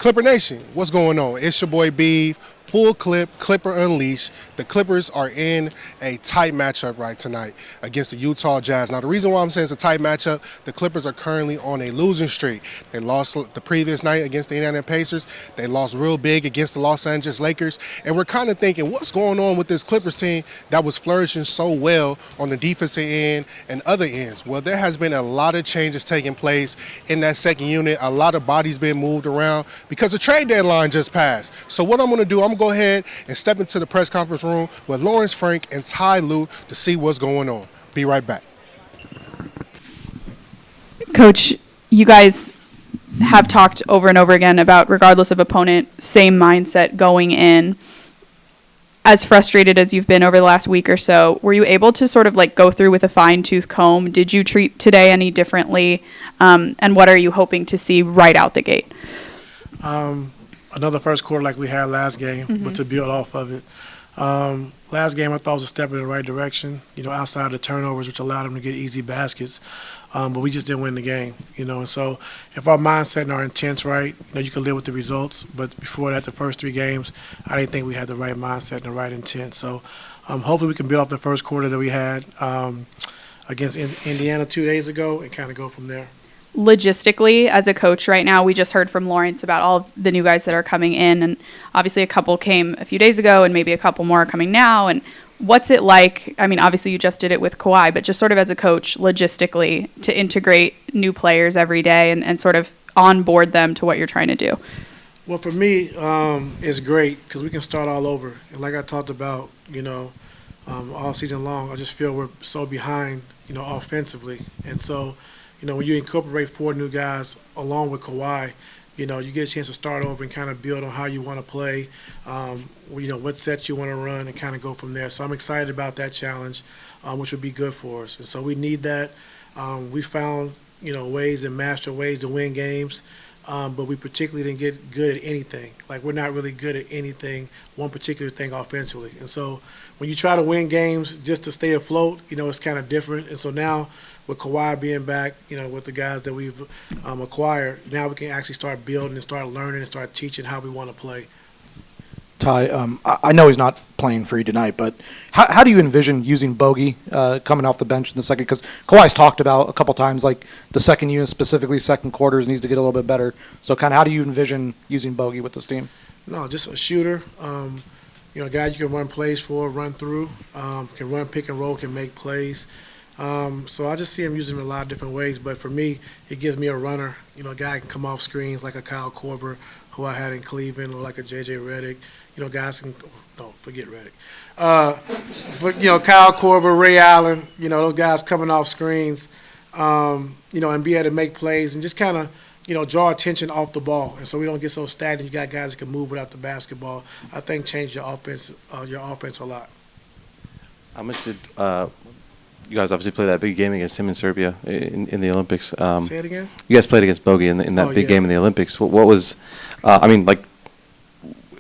Clipper Nation, what's going on? It's your boy Beeve, full clip, Clipper Unleashed. The Clippers are in a tight matchup right tonight against the Utah Jazz. Now, the reason why I'm saying it's a tight matchup, the Clippers are currently on a losing streak. They lost the previous night against the Indiana Pacers. They lost real big against the Los Angeles Lakers. And we're kind of thinking, what's going on with this Clippers team that was flourishing so well on the defensive end and other ends? Well, there has been a lot of changes taking place in that second unit. A lot of bodies being moved around because the trade deadline just passed. So what I'm going to do, I'm going to go ahead and step into the press conference room with Lawrence Frank and Ty Lue to see what's going on. Be right back. Coach, you guys have talked over and over again about, regardless of opponent, same mindset going in. As frustrated as you've been over the last week or so, were you able to sort of like go through with a fine-tooth comb? Did you treat today any differently? And what are you hoping to see right out the gate? Another first quarter like we had last game, but to build off of it. Last game I thought was a step in the right direction, outside of the turnovers, which allowed them to get easy baskets. But we just didn't win the game, and so if our mindset and our intent's right, you can live with the results. But before that, the first three games, I didn't think we had the right mindset and the right intent. So hopefully we can build off the first quarter that we had against Indiana 2 days ago and kind of go from there. Logistically, as a coach right now, we just heard from Lawrence about all of the new guys that are coming in, and obviously a couple came a few days ago and maybe a couple more are coming now. And what's it like? I mean, obviously you just did it with Kawhi, but just sort of as a coach, logistically, to integrate new players every day and sort of onboard them to what you're trying to do. Well, for me, it's great because we can start all over. And like I talked about, all season long, I just feel we're so behind, offensively. And so, when you incorporate four new guys along with Kawhi, you get a chance to start over and kind of build on how you want to play, what sets you want to run and kind of go from there. So I'm excited about that challenge, which would be good for us. And so we need that. We found, ways and master ways to win games, but we particularly didn't get good at anything. Like, we're not really good at anything, one particular thing offensively. And so when you try to win games just to stay afloat, it's kind of different. And so now with Kawhi being back, with the guys that we've acquired, now we can actually start building and start learning and start teaching how we want to play. Ty, I know he's not playing for you tonight, but how do you envision using Bogey coming off the bench in the second? Because Kawhi's talked about a couple times, like the second unit, specifically second quarters, needs to get a little bit better. So kind of how do you envision using Bogey with this team? No, just a shooter. A guy you can run plays for, run through, can run pick and roll, can make plays. So I just see him using him in a lot of different ways. But for me, it gives me a runner. A guy can come off screens like a Kyle Korver, who I had in Cleveland, or like a J.J. Redick. Guys can – no, forget Redick. Kyle Korver, Ray Allen, those guys coming off screens, and be able to make plays and just kind of, draw attention off the ball. And so we don't get so stagnant. You got guys that can move without the basketball. I think change your offense a lot. How much did you guys obviously play that big game against him in Serbia in the Olympics? Say it again? You guys played against Bogey in that big game in the Olympics. What was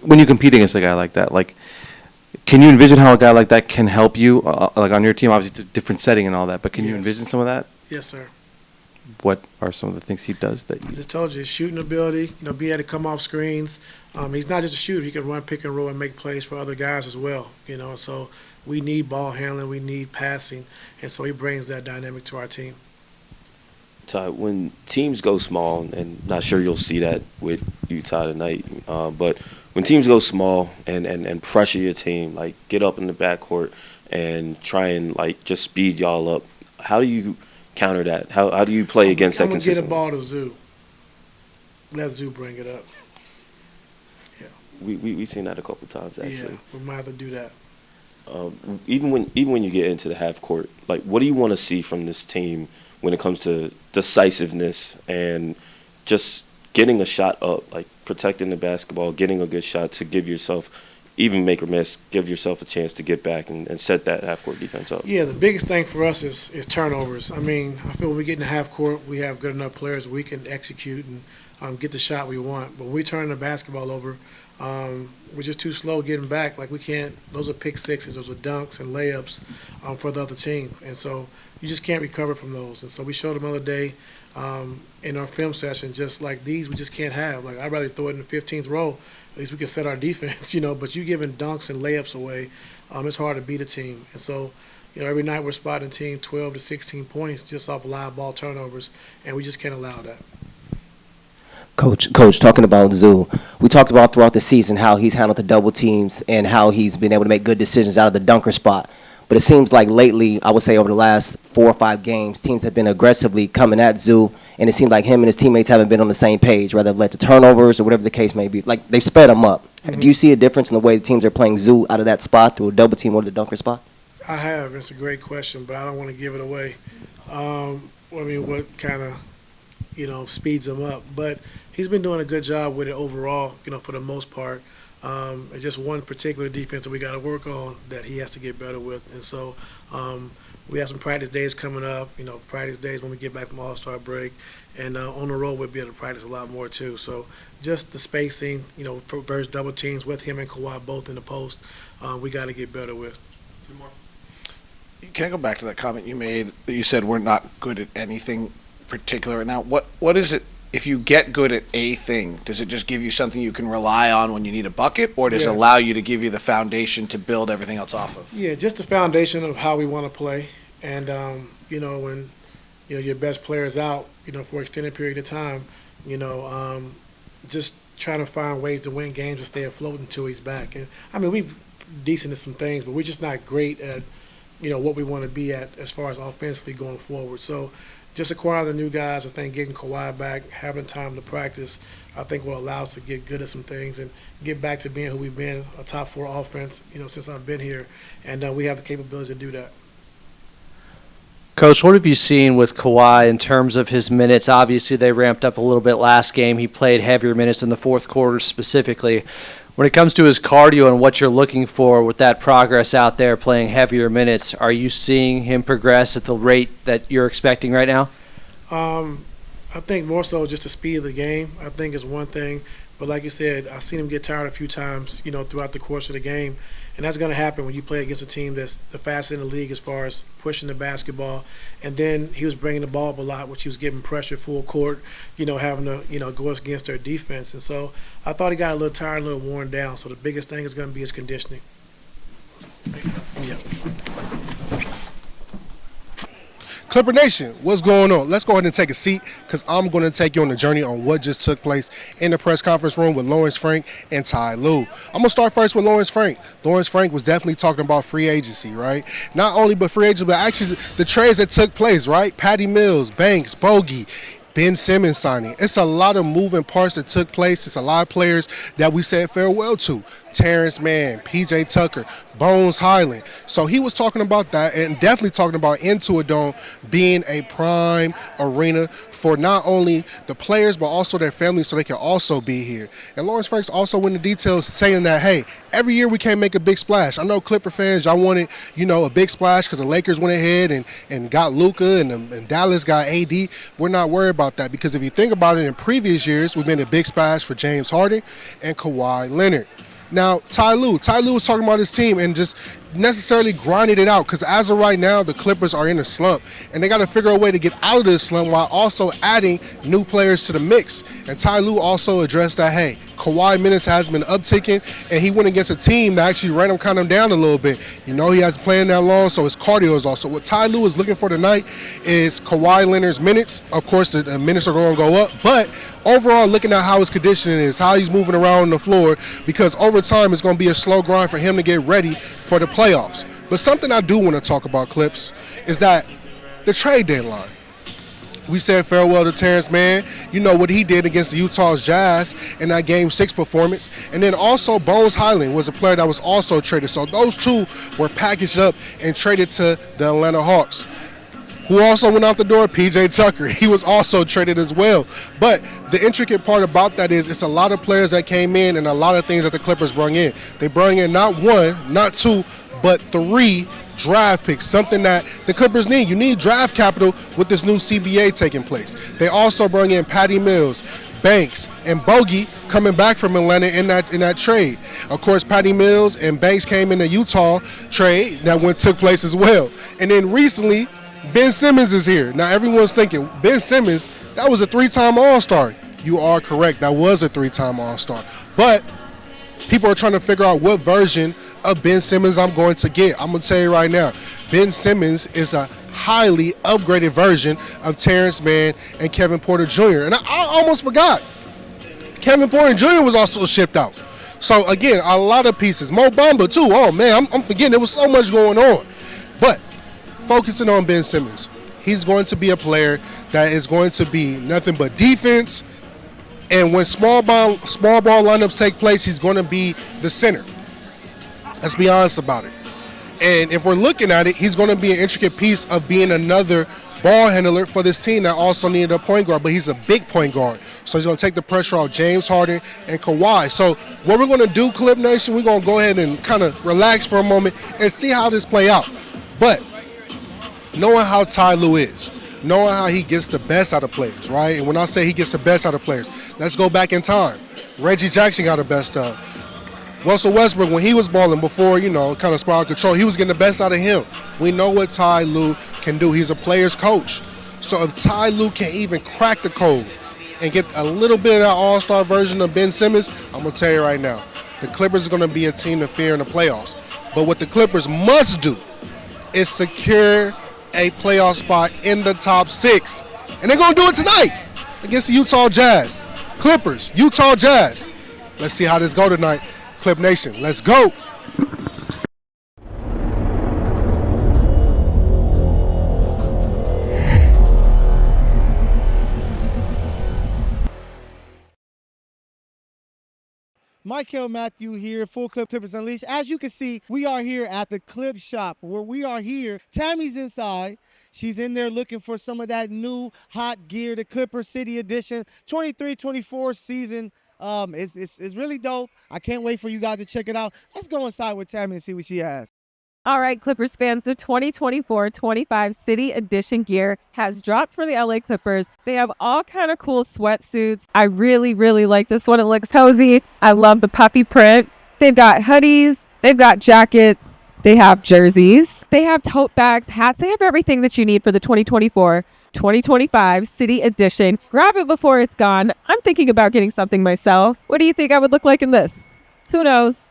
when you compete against a guy like that, can you envision how a guy like that can help you, on your team? Obviously, it's a different setting and all that, but can you envision some of that? Yes, sir. What are some of the things he does that you? I just told you, his shooting ability, be able to come off screens. He's not just a shooter; he can run pick and roll and make plays for other guys as well. So we need ball handling, we need passing, and so he brings that dynamic to our team. So when teams go small, and not sure you'll see that with Utah tonight, but when teams go small and pressure your team, like get up in the backcourt and try and just speed y'all up, how do you counter that? How do you play against that consistently? Get a ball to Zoo. Let Zoo bring it up. Yeah. We've seen that a couple times actually. Yeah, we might have to do that. Even when you get into the half court, what do you want to see from this team when it comes to decisiveness and just getting a shot up, protecting the basketball, getting a good shot to give yourself, even make or miss, give yourself a chance to get back and set that half-court defense up? Yeah, the biggest thing for us is turnovers. I feel when we get in the half-court, we have good enough players we can execute and get the shot we want. But when we turn the basketball over, we're just too slow getting back. Like, we can't – those are pick sixes. Those are dunks and layups for the other team. And so you just can't recover from those. And so we showed them the other day in our film session, just like these we just can't have. Like, I'd rather throw it in the 15th row. At least we can set our defense, But you giving dunks and layups away, it's hard to beat a team. And so, every night we're spotting a team 12 to 16 points just off live ball turnovers, and we just can't allow that. Coach, talking about Zoo, we talked about throughout the season how he's handled the double teams and how he's been able to make good decisions out of the dunker spot. But it seems like lately, I would say over the last 4 or 5 games, teams have been aggressively coming at Zoo, and it seems like him and his teammates haven't been on the same page, whether it led to turnovers or whatever the case may be. Like, they've sped him up. Do you see a difference in the way the teams are playing Zoo out of that spot through a double team or the dunker spot? I have. It's a great question, but I don't want to give it away. What kind of, speeds him up. But he's been doing a good job with it overall, for the most part. It's just one particular defense that we got to work on that he has to get better with. And so we have some practice days coming up, practice days when we get back from All-Star break. And on the road, we'll be able to practice a lot more, too. So just the spacing, versus double teams with him and Kawhi both in the post, we got to get better with. Can I go back to that comment you made that you said we're not good at anything particular right now? What is it? If you get good at a thing, does it just give you something you can rely on when you need a bucket, or does it allow you to give you the foundation to build everything else off of? Yeah, just the foundation of how we want to play. And, when, your best player is out, for an extended period of time, just trying to find ways to win games and stay afloat until he's back. And, we've decent at some things, but we're just not great at, what we want to be at as far as offensively going forward. So just acquiring the new guys, I think getting Kawhi back, having time to practice, I think will allow us to get good at some things and get back to being who we've been, a top 4 offense, since I've been here. And we have the capability to do that. Coach, what have you seen with Kawhi in terms of his minutes? Obviously, they ramped up a little bit last game. He played heavier minutes in the fourth quarter specifically. When it comes to his cardio and what you're looking for with that progress out there playing heavier minutes, are you seeing him progress at the rate that you're expecting right now? I think more so just the speed of the game, I think, is one thing. But like you said, I've seen him get tired a few times, throughout the course of the game. And that's going to happen when you play against a team that's the fastest in the league as far as pushing the basketball. And then he was bringing the ball up a lot, which he was giving pressure full court, having to, go against their defense. And so I thought he got a little tired, a little worn down. So the biggest thing is going to be his conditioning. Yeah. Clipper Nation, what's going on? Let's go ahead and take a seat because I'm going to take you on a journey on what just took place in the press conference room with Lawrence Frank and Ty Lue. I'm going to start first with Lawrence Frank. Lawrence Frank was definitely talking about free agency, right? Not only but free agency, but actually the trades that took place, right? Patty Mills, Banks, Bogey, Ben Simmons signing. It's a lot of moving parts that took place. It's a lot of players that we said farewell to. Terrence Mann, PJ Tucker, Bones Highland. So he was talking about that and definitely talking about Intuit being a prime arena for not only the players but also their families so they can also be here. And Lawrence Franks also went into details saying that, hey, every year we can't make a big splash. I know Clipper fans, y'all wanted, a big splash because the Lakers went ahead and got Luka and Dallas got AD. We're not worried about that because if you think about it, in previous years, we've been a big splash for James Harden and Kawhi Leonard. Now, Ty Lue was talking about his team and just necessarily grinding it out because as of right now, the Clippers are in a slump and they got to figure a way to get out of this slump while also adding new players to the mix. And Ty Lue also addressed that, hey, Kawhi minutes has been upticking and he went against a team that actually ran him kind of down a little bit. He hasn't played that long, so his cardio is also. What Ty Lue is looking for tonight is Kawhi Leonard's minutes. Of course, the minutes are going to go up, but overall, looking at how his conditioning is, how he's moving around on the floor, because over time it's going to be a slow grind for him to get ready for the playoffs. But something I do want to talk about, Clips, is that the trade deadline. We said farewell to Terrence Mann. You know what he did against the Utah Jazz in that Game 6 performance. And then also Bones Highland was a player that was also traded. So those two were packaged up and traded to the Atlanta Hawks. Who also went out the door? PJ Tucker. He was also traded as well. But the intricate part about that is it's a lot of players that came in and a lot of things that the Clippers brought in. They brought in not one, not two, but 3 draft picks, something that the Clippers need. You need draft capital with this new CBA taking place. They also brought in Patty Mills, Banks, and Bogey coming back from Atlanta in that trade. Of course, Patty Mills and Banks came in the Utah trade that took place as well. And then recently, Ben Simmons is here. Now everyone's thinking, Ben Simmons, that was a 3-time All-Star. You are correct, that was a 3-time All-Star. But people are trying to figure out what version of Ben Simmons I'm going to get. I'm going to tell you right now, Ben Simmons is a highly upgraded version of Terrence Mann and Kevin Porter Jr. And I almost forgot, Kevin Porter Jr. was also shipped out. So again, a lot of pieces. Mo Bamba too. Oh man, I'm forgetting. There was so much going on. But focusing on Ben Simmons, he's going to be a player that is going to be nothing but defense. And when small ball lineups take place, he's going to be the center. Let's be honest about it. And if we're looking at it, he's going to be an intricate piece of being another ball handler for this team that also needed a point guard, but he's a big point guard. So he's going to take the pressure off James Harden and Kawhi. So what we're going to do, Clip Nation, we're going to go ahead and kind of relax for a moment and see how this play out. But knowing how Ty Lue is, knowing how he gets the best out of players, right? And when I say he gets the best out of players, let's go back in time. Reggie Jackson got the best of. Russell Westbrook, when he was balling before, kind of spiraled control, he was getting the best out of him. We know what Ty Lue can do. He's a player's coach. So if Ty Lue can even crack the code and get a little bit of that all-star version of Ben Simmons, I'm going to tell you right now, the Clippers are going to be a team to fear in the playoffs. But what the Clippers must do is secure a playoff spot in the top 6. And they're going to do it tonight against the Utah Jazz. Clippers, Utah Jazz. Let's see how this go tonight. Clip Nation, let's go. Michael Matthew here, Full Clip Clippers Unleashed. As you can see, we are here at the Clip Shop where we are here. Tammy's inside. She's in there looking for some of that new hot gear, the Clipper City Edition 23-24 season. It's really dope. I can't wait for you guys to check it out. Let's go inside with Tammy and see what she has. All right, Clippers fans, the 2024-25 City Edition gear has dropped for the LA Clippers. They have all kind of cool sweatsuits. I really, really like this one. It looks cozy. I love the puffy print. They've got hoodies. They've got jackets. They have jerseys. They have tote bags, hats. They have everything that you need for the 2024-2025 City Edition. Grab it before it's gone. I'm thinking about getting something myself. What do you think I would look like in this? Who knows?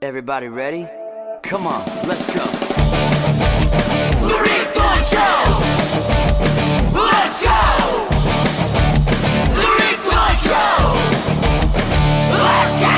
Everybody ready? Come on, let's go. The Refund Show! Let's go! The Refund Show! Let's go!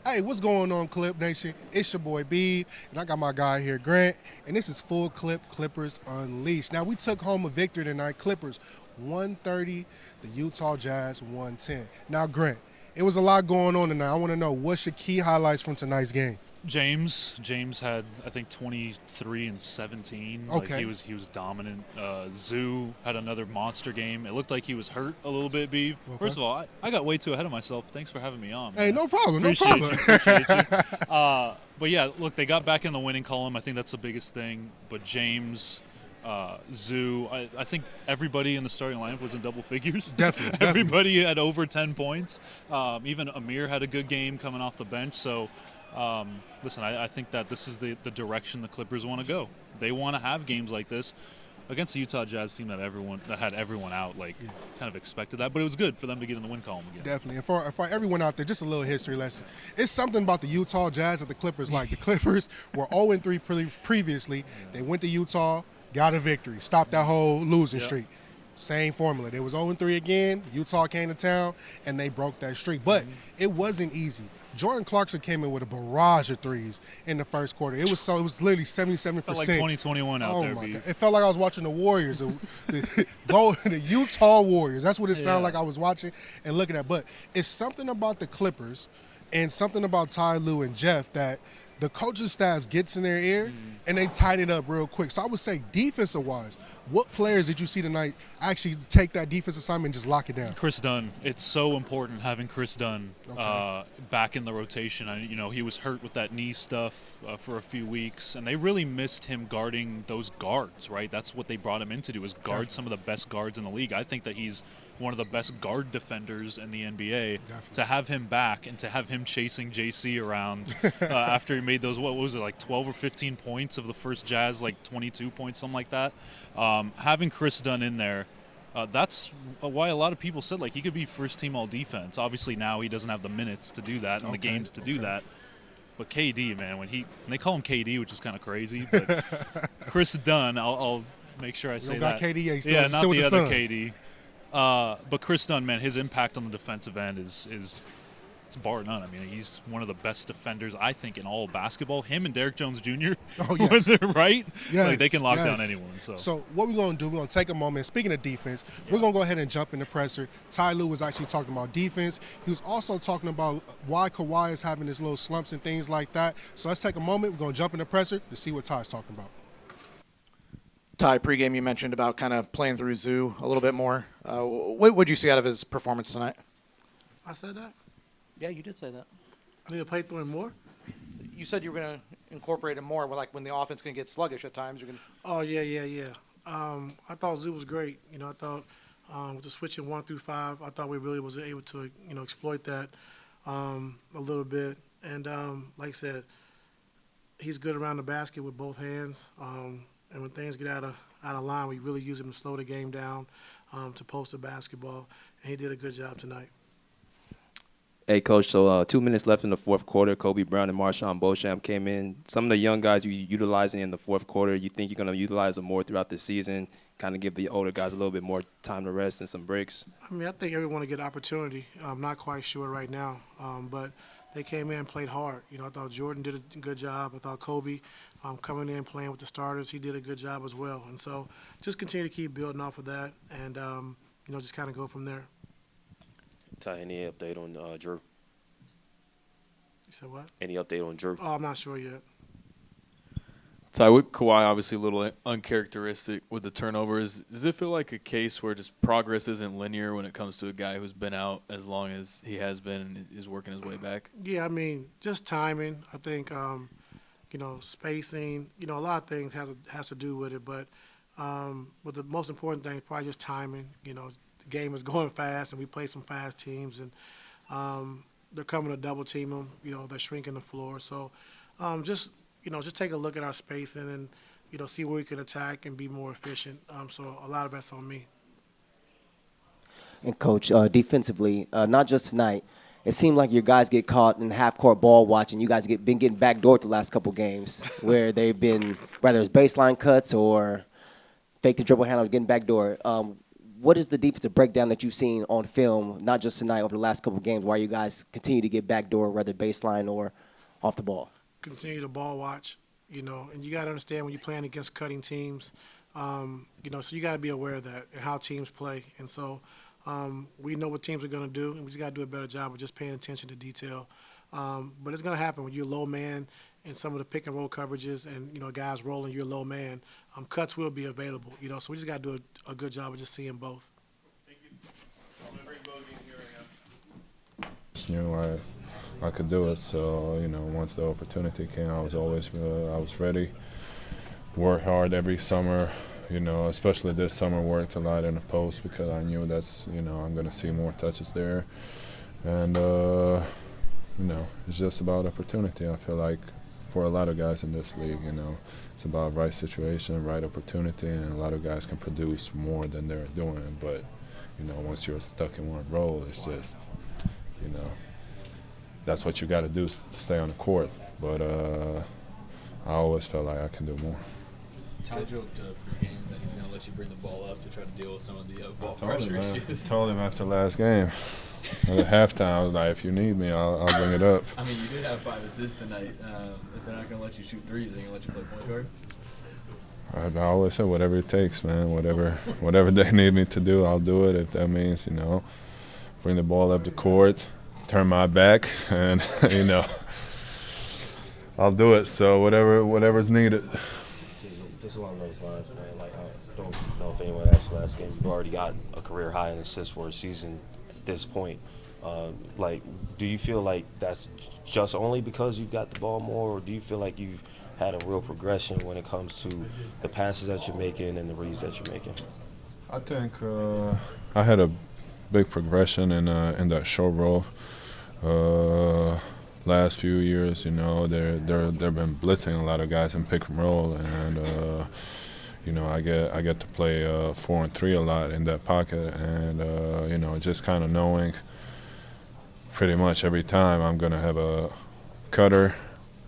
Hey, what's going on, Clip Nation? It's your boy Beeb, and I got my guy here, Grant, and this is Full Clip Clippers Unleashed. Now, we took home a victory tonight, Clippers 130, the Utah Jazz 110. Now, Grant, it was a lot going on tonight. I want to know, what's your key highlights from tonight's game? James had, I think, 23 and 17. Okay. Like, he was dominant. Zoo had another monster game. It looked like he was hurt a little bit, B. Okay. First of all, I got way too ahead of myself. Thanks for having me on, man. Hey, no problem, Appreciate no problem. You, appreciate you. But yeah, look, they got back in the winning column. I think that's the biggest thing. But James, Zoo, I think everybody in the starting lineup was in double figures. Definitely. Everybody had over 10 points. Even Amir had a good game coming off the bench. So, listen, I think that this is the direction the Clippers want to go. They want to have games like this against the Utah Jazz team that had everyone out. Kind of expected that, but it was good for them to get in the win column again. Definitely. And for everyone out there, just a little history lesson. It's something about the Utah Jazz that the Clippers like. The Clippers were 0-3 previously. They went to Utah, got a victory, stopped that whole losing streak. Same formula. They was 0-3 again. Utah came to town, and they broke that streak. But it wasn't easy. Jordan Clarkson came in with a barrage of threes in the first quarter. It was literally 77%. Felt like 2021 out there, my B. God. It felt like I was watching the Warriors, the Utah Warriors. That's what it sounded like I was watching and looking at. But it's something about the Clippers and something about Ty Lue and Jeff that the coaching staff gets in their ear and they tighten it up real quick. So I would say defensive-wise, what players did you see tonight actually take that defensive assignment and just lock it down? Chris Dunn. It's so important having Chris Dunn back in the rotation. He was hurt with that knee stuff for a few weeks, and they really missed him guarding those guards, right? That's what they brought him in to do, is guard some of the best guards in the league. I think that he's one of the best guard defenders in the NBA. Definitely. To have him back and to have him chasing JC around after he made those, what was it, like 12 or 15 points of the first Jazz, like 22 points, something like that. Having Chris Dunn in there, that's why a lot of people said he could be first team all defense. Obviously now he doesn't have the minutes to do that and the games to do that. But KD, man, when they call him KD, which is kind of crazy, but Chris Dunn, I'll make sure I say that. Got KD, not still the with other the KD. But Chris Dunn, man, his impact on the defensive end is it's bar none. I mean, he's one of the best defenders, I think, in all of basketball. Him and Derrick Jones Jr. Oh, yes. when they're right, yes, they can lock down anyone. So what we're going to do, we're going to take a moment. Speaking of defense, we're going to go ahead and jump in the presser. Ty Lue was actually talking about defense. He was also talking about why Kawhi is having his little slumps and things like that. So let's take a moment. We're going to jump in the presser to see what Ty's talking about. Ty, pregame you mentioned about kind of playing through Zoo a little bit more. What would you see out of his performance tonight? I said that? Yeah, you did say that. I need to play through him more? You said you were going to incorporate him more, like when the offense can get sluggish at times. You're going. Oh, yeah. I thought Zoo was great. I thought with the switching 1 through 5, I thought we really was able to, exploit that a little bit. And like I said, he's good around the basket with both hands. And when things get out of line, we really use him to slow the game down, to post the basketball. And he did a good job tonight. Hey, Coach, so 2 minutes left in the fourth quarter. Kobe Brown and Marshawn Beauchamp came in. Some of the young guys you utilizing in the fourth quarter, you think you're going to utilize them more throughout the season, kind of give the older guys a little bit more time to rest and some breaks? I think everyone will get an opportunity. I'm not quite sure right now, but they came in and played hard. I thought Jordan did a good job. I thought Kobe coming in playing with the starters, he did a good job as well. And so just continue to keep building off of that and, just kind of go from there. Ty, any update on Drew? You said what? Any update on Drew? Oh, I'm not sure yet. Ty, with Kawhi obviously a little uncharacteristic with the turnovers, does it feel like a case where just progress isn't linear when it comes to a guy who's been out as long as he has been and is working his way back? Yeah, just timing. I think, spacing, a lot of things has to do with it. But the most important thing is probably just timing. The game is going fast, and we play some fast teams, and they're coming to double team them. They're shrinking the floor. So just take a look at our spacing and, see where we can attack and be more efficient. So a lot of that's on me. And, Coach, defensively, not just tonight, it seemed like your guys get caught in half-court ball watching. You guys been getting backdoored the last couple games where they've been, whether it's baseline cuts or fake the dribble handle, getting backdoor. What is the defensive breakdown that you've seen on film, not just tonight, over the last couple games, why you guys continue to get backdoor, whether baseline or off the ball? Continue to ball watch, and you got to understand when you're playing against cutting teams, so you got to be aware of that and how teams play. And so we know what teams are going to do, and we just got to do a better job of just paying attention to detail. But it's going to happen when you're low man in some of the pick and roll coverages and, guys rolling, you're low man. Cuts will be available, so we just got to do a good job of just seeing both. Thank you. I'm going to bring Bogey in here right now. Just knew I could do it, so, once the opportunity came, I was ready. Work hard every summer, especially this summer, worked a lot in the post because I knew that's, I'm going to see more touches there. And, it's just about opportunity. I feel like for a lot of guys in this league, it's about right situation, right opportunity, and a lot of guys can produce more than they're doing. But, once you're stuck in one role, it's just, that's what you got to do to stay on the court. But I always felt like I can do more. Ty joked pregame that he was going to let you bring the ball up to try to deal with some of the ball pressure issues. I told him after last game. At halftime, I was like, if you need me, I'll bring it up. You did have 5 assists tonight. If they're not going to let you shoot threes, they're going to let you play point guard? I always say whatever it takes, man. Whatever they need me to do, I'll do it. If that means, bring the ball up the court, turn my back, and, I'll do it. So whatever's needed. Just along those lines, man, I don't know if anyone asked last game, you already got a career high in assists for a season at this point. Do you feel like that's just only because you've got the ball more, or do you feel like you've had a real progression when it comes to the passes that you're making and the reads that you're making? I think I had a big progression in that show role. Last few years, they've been blitzing a lot of guys in pick and roll, and I get to play 4 and 3 a lot in that pocket, and just kind of knowing pretty much every time I'm gonna have a cutter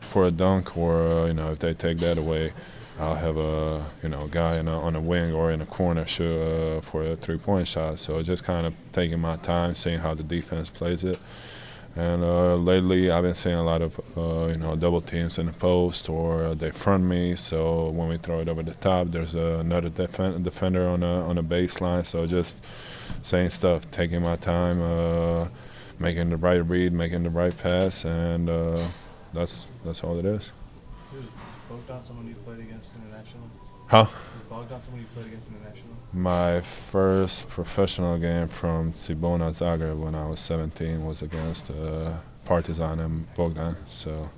for a dunk, or if they take that away, I'll have a guy on a wing or in a corner shoot for a 3-point shot. So just kind of taking my time, seeing how the defense plays it. And lately, I've been seeing a lot of double teams in the post, or they front me. So when we throw it over the top, there's another defender on a baseline. So just saying stuff, taking my time, making the right read, making the right pass, and that's all it is. Spoke on someone you played against internationally? Huh? Was Bogdan someone you played against internationally? My first professional game from Cibona Zagreb when I was 17 was against Partizan and Bogdan. So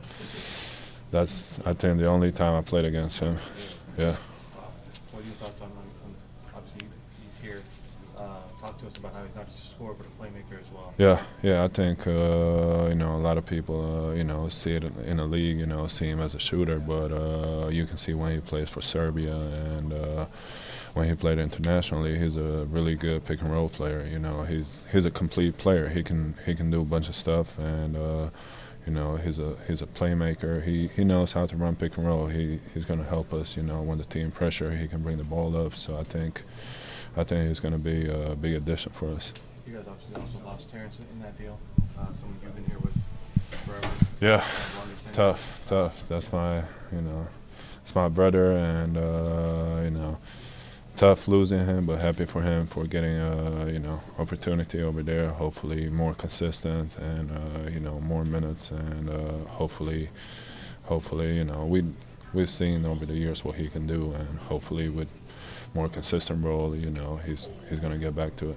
that's, I think, the only time I played against him. Yeah. What are your thoughts on obviously he's here? Talk to us about how he's not just a scorer but a playmaker as well. Yeah. I think you know, a lot of people you know, see it in the league, you know, see him as a shooter, but you can see when he plays for Serbia and when he played internationally, he's a really good pick and roll player. You know, he's a complete player. He can do a bunch of stuff, and you know, he's a playmaker. He knows how to run pick and roll. He's going to help us. You know, when the team pressure, he can bring the ball up. So I think he's going to be a big addition for us. You guys obviously also lost Terrence in that deal. Someone you've been here with forever. Yeah, tough. That's my, you know, it's my brother, and you know, tough losing him, but happy for him for getting you know, opportunity over there. Hopefully more consistent and you know, more minutes, and hopefully you know, we've seen over the years what he can do, and hopefully with more consistent role, you know, he's going to get back to it.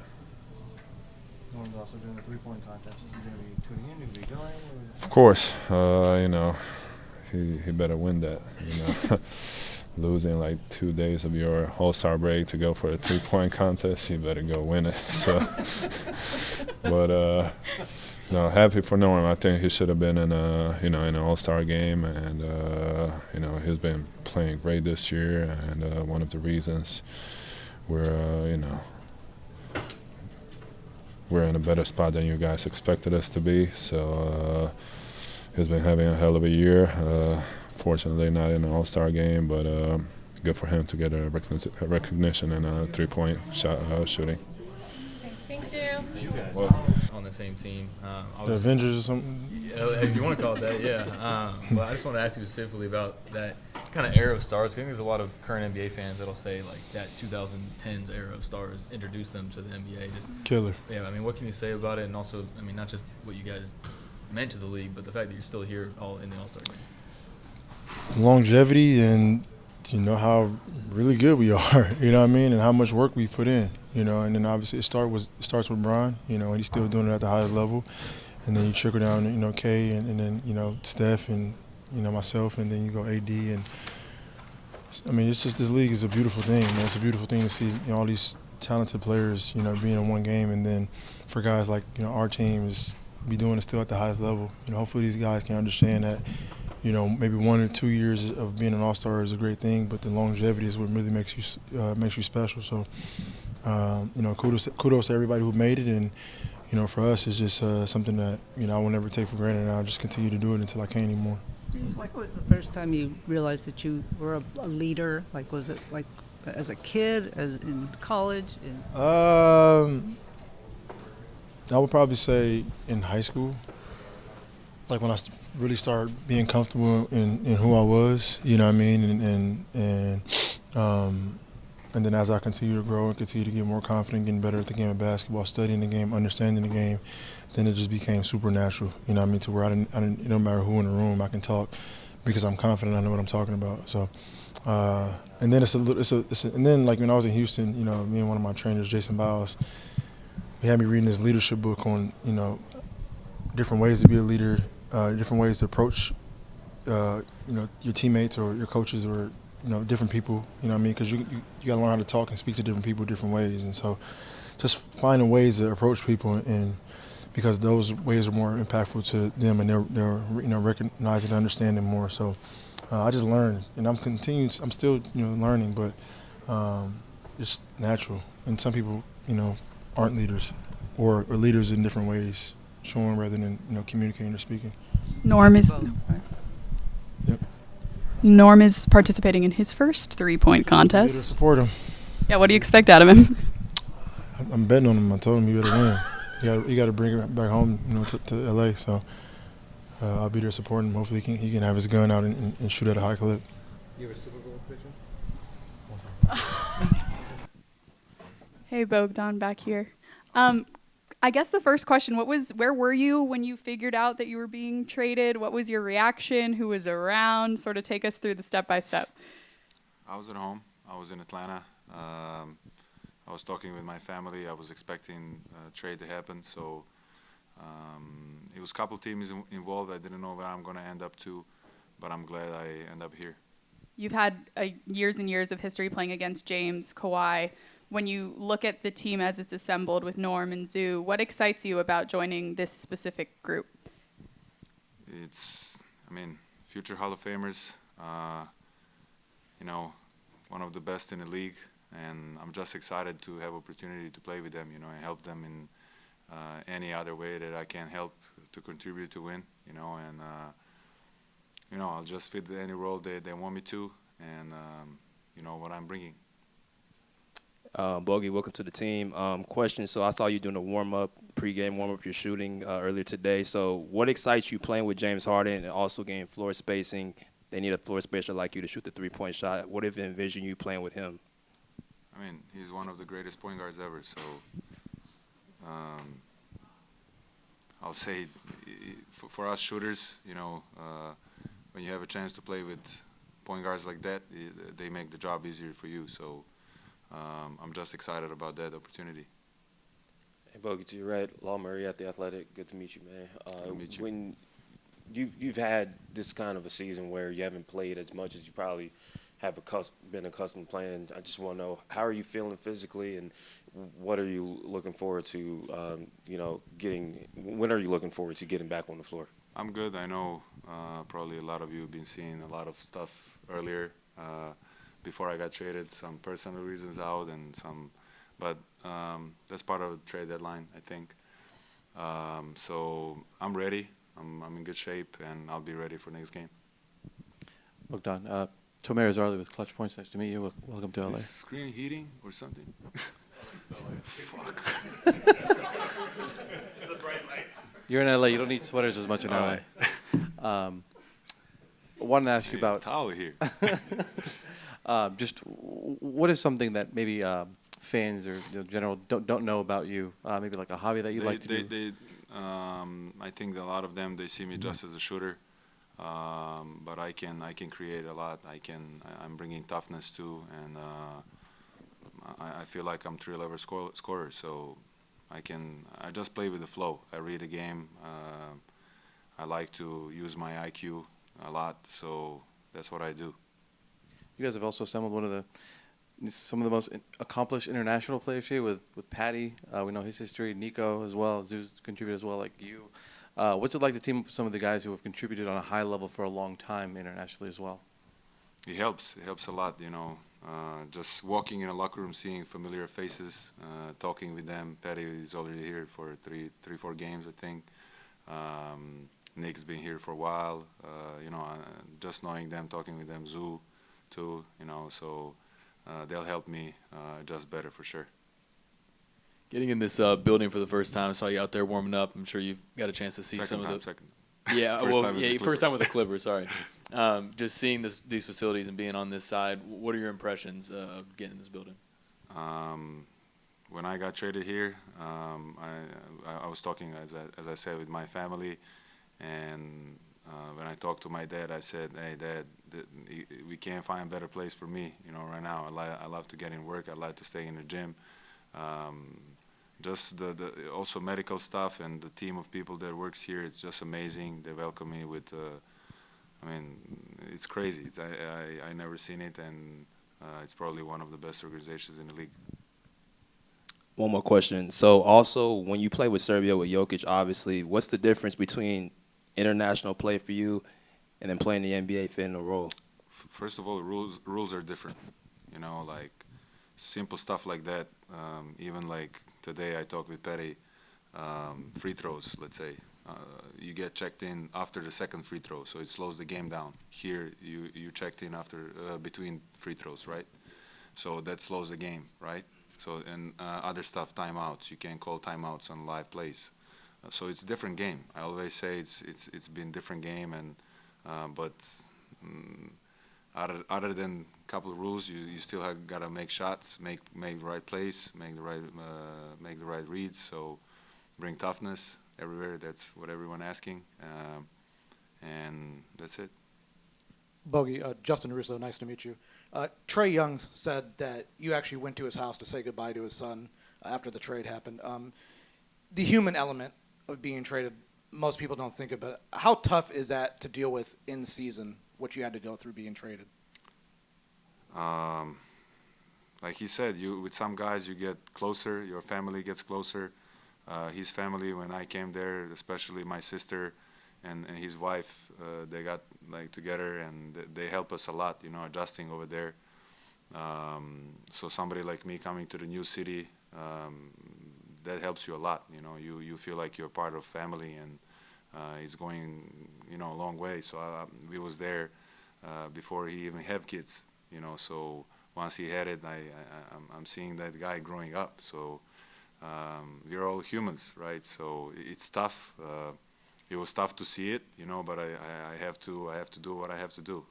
Someone's also doing a 3-point contest. You're going to be tuning in, you're going to be going? Or? Of course, you know, he better win that, you know. Losing like 2 days of your All-Star break to go for a 3-point contest, you better go win it. So, but no, happy for Norm. I think he should have been in a, you know, in an All-Star game, and you know, he's been playing great this year, and one of the reasons we're you know, we're in a better spot than you guys expected us to be. So he's been having a hell of a year. Fortunately, not in an All-Star game, but good for him to get a recognition and a 3-point shot shooting. Thanks, you. You guys on the same team. The Avengers or something? If you want to call it that, yeah. But I just want to ask you specifically about that kind of era of stars. I think there's a lot of current NBA fans that'll say like that 2010s era of stars introduced them to the NBA. Just killer. Yeah, I mean, what can you say about it? And also, I mean, not just what you guys meant to the league, but the fact that you're still here all in the All-Star game. Longevity, and you know how really good we are, you know what I mean, and how much work we put in, you know, and then obviously it starts with Bron, you know, and he's still doing it at the highest level, and then you trickle down, you know, K, and then, you know, Steph, and, you know, myself, and then you go AD, and I mean, it's just, this league is a beautiful thing, man. It's a beautiful thing to see, you know, all these talented players, you know, being in one game, and then for guys like, you know, our team is be doing it still at the highest level. You know, hopefully these guys can understand that, you know, maybe 1 or 2 years of being an All-Star is a great thing, but the longevity is what really makes you special. So, you know, kudos to everybody who made it, and you know, for us, it's just something that, you know, I will never take for granted, and I'll just continue to do it until I can't anymore. What was the first time you realized that you were a leader? Like, was it like as a kid, as in college? I would probably say in high school. Like when I really started being comfortable in who I was, you know what I mean, and then as I continue to grow and continue to get more confident, getting better at the game of basketball, studying the game, understanding the game, then it just became supernatural, you know what I mean, to where it don't matter who in the room, I can talk because I'm confident, I know what I'm talking about. So, and then and then like when I was in Houston, you know, me and one of my trainers, Jason Biles, he had me reading this leadership book on, you know, different ways to be a leader. Different ways to approach, you know, your teammates or your coaches or, you know, different people, you know what I mean? Because you got to learn how to talk and speak to different people different ways. And so just finding ways to approach people, and because those ways are more impactful to them, and they're you know, recognizing and understanding more. So I just learned, and I'm still, you know, learning, but it's natural. And some people, you know, aren't leaders or leaders in different ways, showing rather than, you know, communicating or speaking. Norm is participating in his first 3-point contest. Support him. Yeah, what do you expect out of him? I'm betting on him. I told him he better win. You got to bring it back home, you know, to LA. So I'll be there supporting him. Hopefully he can have his gun out and shoot at a high clip. You have a Super Bowl picture? Hey, Bogdan, back here. I guess the first question, where were you when you figured out that you were being traded? What was your reaction? Who was around? Sort of take us through the step-by-step. I was at home. I was in Atlanta. I was talking with my family. I was expecting a trade to happen. So it was a couple teams involved. I didn't know where I'm going to end up to, but I'm glad I end up here. You've had years and years of history playing against James, Kawhi. When you look at the team as it's assembled with Norm and Zoo, what excites you about joining this specific group? It's, I mean, future Hall of Famers, you know, one of the best in the league, and I'm just excited to have opportunity to play with them, you know, and help them in any other way that I can help to contribute to win, you know, and you know, I'll just fit any role they want me to, and you know what I'm bringing. Bogey, welcome to the team. Question, so I saw you doing a warm-up, pre-game warm-up, you're shooting earlier today. So what excites you playing with James Harden and also getting floor spacing? They need a floor spacer like you to shoot the three-point shot. What if you envision you playing with him? I mean, he's one of the greatest point guards ever, so I'll say for us shooters, you know, when you have a chance to play with point guards like that, they make the job easier for you. So I'm just excited about that opportunity. Hey, Bogey, to your right, Law Murray at The Athletic. Good to meet you, man. Good to meet you. When you've had this kind of a season where you haven't played as much as you probably have been accustomed playing, I just want to know, how are you feeling physically, and what are you looking forward to, you know, when are you looking forward to getting back on the floor? I'm good. I know probably a lot of you have been seeing a lot of stuff earlier before I got traded, some personal reasons out and some, but that's part of the trade deadline, I think. So I'm ready. I'm in good shape, and I'll be ready for next game. Bogdan, Tomer Zarli with Clutch Points. Nice to meet you. Welcome to LA. Is screen heating or something? Fuck. It's the bright lights. You're in LA. You don't need sweaters as much in LA. I wanted to ask you about towel here. Just what is something that maybe fans or general don't know about you? Maybe like a hobby that you like to do. I think that a lot of them, they see me just as a shooter, but I can create a lot. I'm bringing toughness too, and I feel like I'm three-level scorer. So I just play with the flow. I read the game. I like to use my IQ a lot, so that's what I do. You guys have also assembled some of the most accomplished international players here with Patty. We know his history. Nico as well. Zeus contributed as well, like you. What's it like to team up with some of the guys who have contributed on a high level for a long time internationally as well? It helps. It helps a lot, you know. Just walking in a locker room, seeing familiar faces, talking with them. Patty is already here for 4 games, I think. Nick's been here for a while. You know, just knowing them, talking with them, Zoo too, you know, so they'll help me just better for sure. Getting in this building for the first time, I saw you out there warming up. I'm sure you've got a chance to see some of the. Second. Yeah, first time with the Clippers. Sorry, Yeah. just seeing these facilities and being on this side. What are your impressions of getting in this building? When I got traded here, I was talking, as I said, with my family, and when I talked to my dad, I said, "Hey, Dad, we can't find a better place for me. You know, right now, I love to get in work. I like to stay in the gym. Just the also medical stuff and the team of people that works here. It's just amazing. They welcome me with. I mean, it's crazy. I never seen it, and it's probably one of the best organizations in the league." One more question. So also, when you play with Serbia, with Jokic, obviously, what's the difference between international play for you and then playing the NBA, fitting a role? First of all, rules are different. You know, like simple stuff like that. Even like today, I talked with Patty. Free throws, let's say, you get checked in after the second free throw, so it slows the game down. Here, you checked in after between free throws, right? So that slows the game, right? So and other stuff, timeouts. You can't call timeouts on live plays. So it's a different game. I always say it's been different game, and but other than a couple of rules, you still have got to make shots, make the right plays, make the right reads. So bring toughness everywhere. That's what everyone asking, and that's it. Bogey, Justin Russo, nice to meet you. Trey Young said that you actually went to his house to say goodbye to his son after the trade happened. The human element of being traded, most people don't think about it. How tough is that to deal with in season, what you had to go through being traded? Like he said, with some guys you get closer, your family gets closer. His family, when I came there, especially my sister and his wife, they got like together and they help us a lot, adjusting over there. So somebody like me coming to the new city, that helps you a lot. You feel like you're part of family, and it's going, a long way. So we was there before he even have kids, So once he had it, I'm seeing that guy growing up. So we're all humans, right? So it's tough. It was tough to see it, but I have to do what I have to do.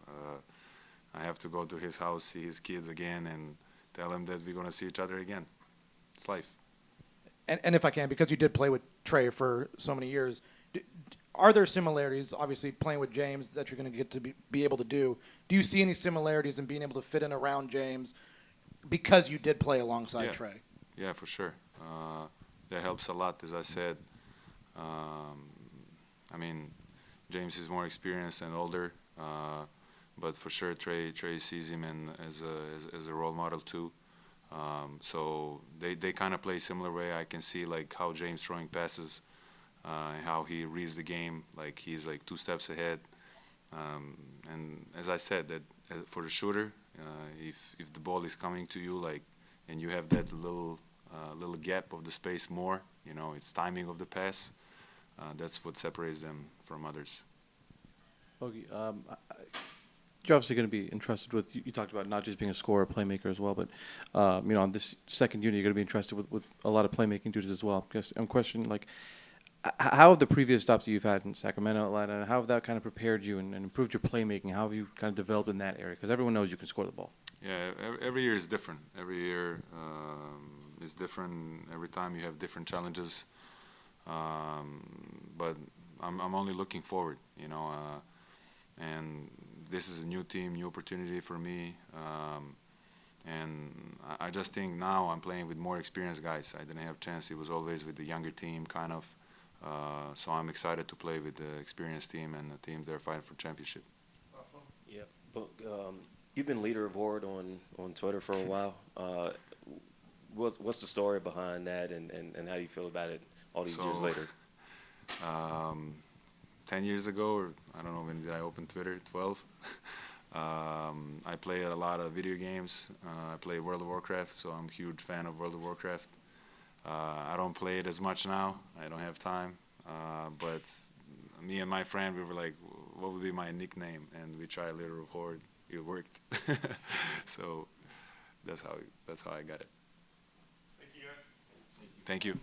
I have to go to his house, see his kids again, and tell him that we're gonna see each other again. It's life. And if I can, because you did play with Trey for so many years, are there similarities, obviously playing with James, that you're going to get to be able to do? Do you see any similarities in being able to fit in around James because you did play alongside Trey? Yeah, for sure. That helps a lot, as I said. James is more experienced and older, but for sure Trey sees him as a role model too. So they kind of play a similar way. I can see like how James throwing passes, and how he reads the game, like he's like 2 steps ahead. And as I said, that for the shooter, if the ball is coming to you, like, and you have that little gap of the space more, it's timing of the pass. That's what separates them from others. Bogey, you're obviously going to be entrusted with, you talked about not just being a scorer, playmaker as well, but, on this second unit, you're going to be entrusted with a lot of playmaking duties as well. I'm questioning, like, how have the previous stops that you've had in Sacramento, Atlanta, how have that kind of prepared you and improved your playmaking? How have you kind of developed in that area? Because everyone knows you can score the ball. Yeah, every year is different. Every year is different. Every time you have different challenges. But I'm only looking forward, and this is a new team, new opportunity for me. And I just think now I'm playing with more experienced guys. I didn't have a chance. It was always with the younger team, kind of. So I'm excited to play with the experienced team and the teams that are fighting for championship. Yeah, but you've been leader of Ward on Twitter for a while. What's the story behind that, and how do you feel about it all these years later? 10 years ago, or I don't know when did I open Twitter, 12. I play a lot of video games. I play World of Warcraft, so I'm a huge fan of World of Warcraft. I don't play it as much now. I don't have time. But me and my friend, we were like, what would be my nickname? And we tried Leader of Horde. It worked. So that's how I got it. Thank you, guys. Thank you.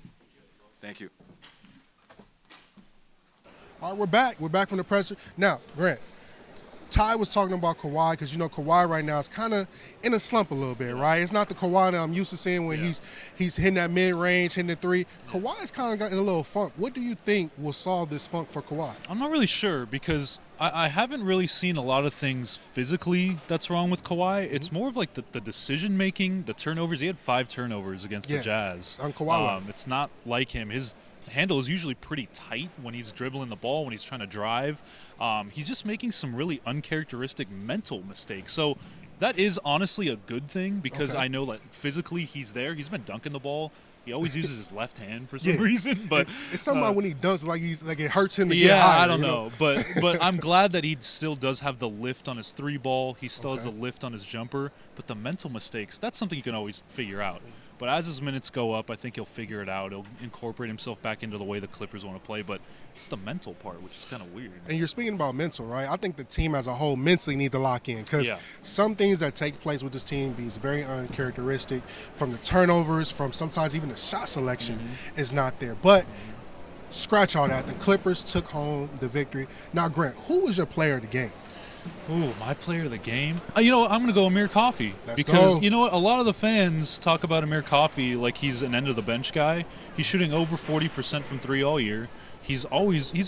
Thank you. All right, we're back. We're back from the presser. Now, Grant, Ty was talking about Kawhi because, Kawhi right now is kind of in a slump a little bit, right? It's not the Kawhi that I'm used to seeing when he's hitting that mid-range, hitting the three. Kawhi's kind of got in a little funk. What do you think will solve this funk for Kawhi? I'm not really sure because I haven't really seen a lot of things physically that's wrong with Kawhi. It's more of like the decision-making, the turnovers. He had 5 turnovers against the Jazz. On Kawhi. It's not like him. His handle is usually pretty tight when he's dribbling the ball, when he's trying to drive. He's just making some really uncharacteristic mental mistakes. So that is honestly a good thing because I know like physically he's there. He's been dunking the ball. He always uses his left hand for some reason, but it's something about when he dunks, like it hurts him to get higher. I don't know, but I'm glad that he still does have the lift on his 3-ball. He still has the lift on his jumper, but the mental mistakes, that's something you can always figure out. But as his minutes go up, I think he'll figure it out. He'll incorporate himself back into the way the Clippers want to play. But it's the mental part, which is kind of weird. And you're speaking about mental, right? I think the team as a whole mentally need to lock in because some things that take place with this team is very uncharacteristic. From the turnovers, from sometimes even the shot selection is not there. But scratch all that. The Clippers took home the victory. Now, Grant, who was your player of the game? Ooh, my player of the game? I'm going to go Amir Coffey. Because, you know what? A lot of the fans talk about Amir Coffey like he's an end-of-the-bench guy. He's shooting over 40% from 3 all year. He's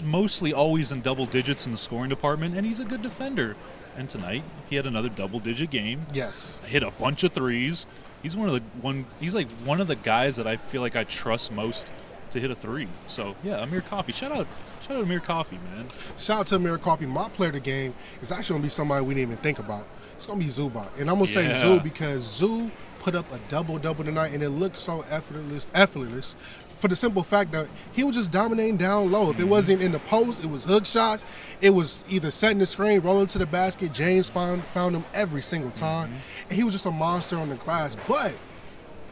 mostly always in double digits in the scoring department, and he's a good defender. and tonight he had another double-digit game. Yes. Hit a bunch of threes. He's He's like one of the guys that I feel like I trust most to hit a three. So yeah, Amir Coffey. Shout out Amir Coffey, man. Shout out to Amir Coffey. My player of the game is actually gonna be somebody we didn't even think about. It's gonna be Zubac, and I'm gonna say Zoo because Zoo put up a double-double tonight, and it looked so effortless. For the simple fact that he was just dominating down low. If it wasn't in the post, it was hook shots. It was either setting the screen, rolling to the basket. James found him every single time. And he was just a monster on the glass. But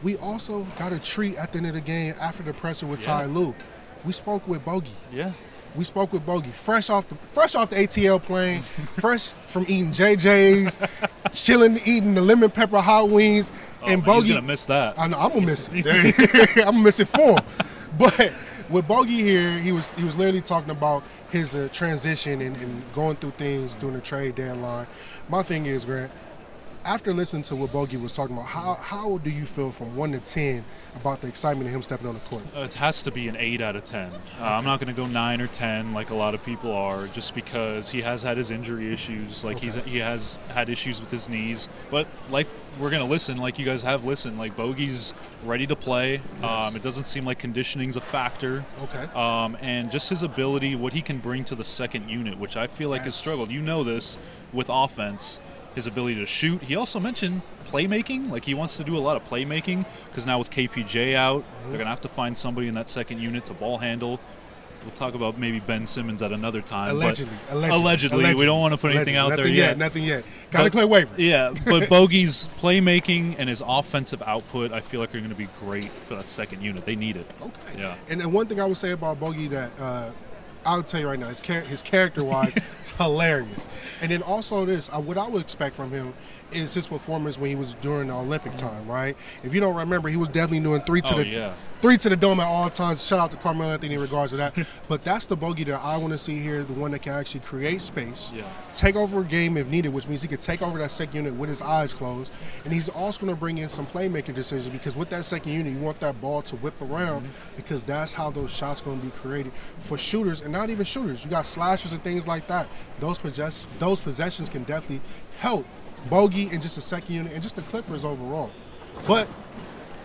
we also got a treat at the end of the game after the presser with Ty Lue. We spoke with Bogey. Yeah. We spoke with Bogey, fresh off the ATL plane, fresh from eating JJ's, chilling, eating the lemon pepper hot wings, and Bogey. He's gonna miss that. I know, I'm gonna miss it. I'm gonna miss it for him. But with Bogey here, he was literally talking about his transition and going through things during the trade deadline. My thing is, Grant, after listening to what Bogey was talking about, how do you feel from 1 to 10 about the excitement of him stepping on the court? It has to be an 8 out of 10. I'm not going to go 9 or 10 like a lot of people are, just because he has had his injury issues. Like he has had issues with his knees. But like we're going to listen, like you guys have listened, like Bogey's ready to play. Yes. It doesn't seem like conditioning's a factor. Okay. And just his ability, what he can bring to the second unit, which I feel like has struggled. You know this with offense. His ability to shoot. He also mentioned playmaking. Like he wants to do a lot of playmaking because now with KPJ out, they're going to have to find somebody in that second unit to ball handle. We'll talk about maybe Ben Simmons at another time. Allegedly. We don't want to put anything out there yet. Nothing yet. Got to clear waivers. Yeah, but Bogey's playmaking and his offensive output, I feel like are going to be great for that second unit. They need it. Okay. Yeah. And then one thing I would say about Bogey that I'll tell you right now, his character-wise, it's hilarious. And then also what I would expect from him is his performance when he was during the Olympic time, right? If you don't remember, he was definitely doing three to the dome at all times. Shout out to Carmelo Anthony in regards to that. But that's the Bogey that I want to see here, the one that can actually create space, take over a game if needed, which means he could take over that second unit with his eyes closed. And he's also going to bring in some playmaking decisions because with that second unit, you want that ball to whip around because that's how those shots are going to be created for shooters and not even shooters. You got slashers and things like that. Those possessions can definitely help Bogey and just the second unit and just the Clippers overall. But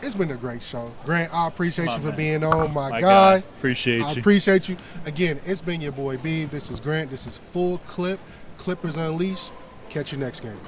it's been a great show. Grant, I appreciate you for being on, my guy. Appreciate you. I appreciate you. Again, it's been your boy Beeve. This is Grant. This is Full Clip. Clippers Unleashed. Catch you next game.